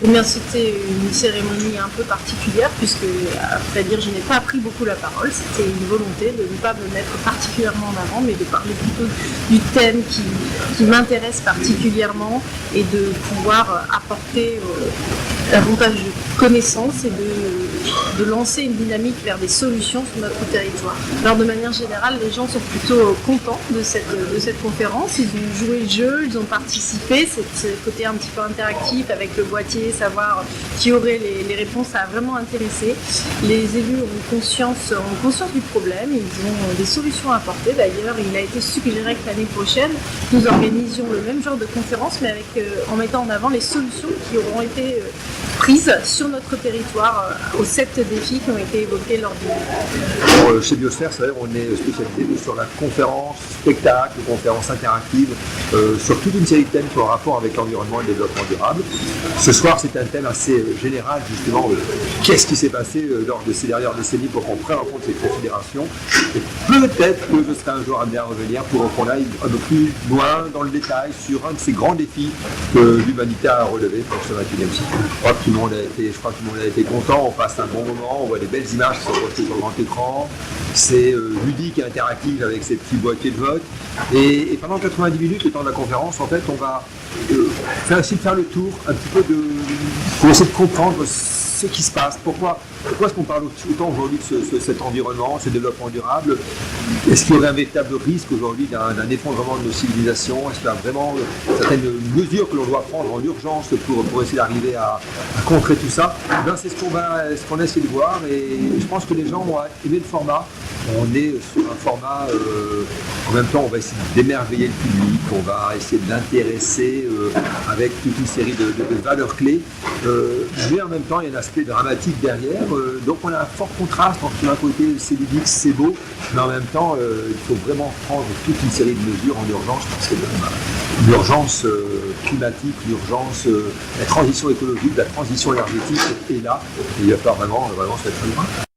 bien, c'était une cérémonie un peu particulière puisque, à vrai dire, je n'ai pas pris beaucoup la parole. C'était une volonté de ne pas me mettre particulièrement en avant, mais de parler plutôt du thème qui m'intéresse particulièrement et de pouvoir apporter davantage de connaissances et de lancer une dynamique vers des solutions sur notre territoire. Alors, de manière générale, les gens sont plutôt contents de cette conférence. Ils ont joué le jeu, ils ont participé. C'est le côté un petit peu interactif avec le boîtier, savoir qui aurait les réponses, ça a vraiment intéressé. Les élus ont conscience du problème, ils ont des solutions à apporter. D'ailleurs, il a été suggéré que l'année prochaine, nous organisions le même genre de conférence, mais en mettant en avant les solutions qui auront été prises sur notre territoire aux 7 défis qui ont été évoqués lors du... Alors, chez Biosphère, c'est vrai, on est spécialisé sur la conférence, spectacle, conférence interactive, sur toute une série de thèmes qui ont un rapport avec l'environnement et le développement durable. Ce soir, c'est un thème assez général, justement, qu'est-ce qui s'est passé lors de ces dernières décennies pour qu'on prenne en compte ces considérations. Et peut-être que je serai un jour amené à revenir pour qu'on aille un peu plus loin dans le détail sur un de ces grands défis que l'humanité a relevé pour ce 21e siècle. Je crois que tout le monde a été content, on passe un bon moment, on voit des belles images qui sont postées sur le grand écran, c'est ludique et interactif avec ces petits boîtiers de vote. Et pendant 90 minutes, le temps de la conférence, en fait, on va essayer de faire le tour un petit peu pour essayer de comprendre ce qui se passe, pourquoi est-ce qu'on parle autant aujourd'hui de cet environnement, ce développement durable. Est-ce qu'il y aurait un véritable risque aujourd'hui d'un effondrement de nos civilisations? Est-ce qu'il y a vraiment certaines mesures que l'on doit prendre en urgence pour essayer d'arriver à contrer tout ça? Ben, c'est ce qu'on a essayé de voir, et je pense que les gens ont aimé le format. On est sur un format, en même temps on va essayer d'émerveiller le public, on va essayer de l'intéresser avec toute une série de valeurs clés, mais en même temps il y a un aspect dramatique derrière, donc on a un fort contraste entre d'un côté c'est ludique, c'est beau, mais en même temps il faut vraiment prendre toute une série de mesures en urgence, parce que l'urgence climatique, l'urgence, la transition écologique, la transition énergétique est là, et il va falloir vraiment se mettre en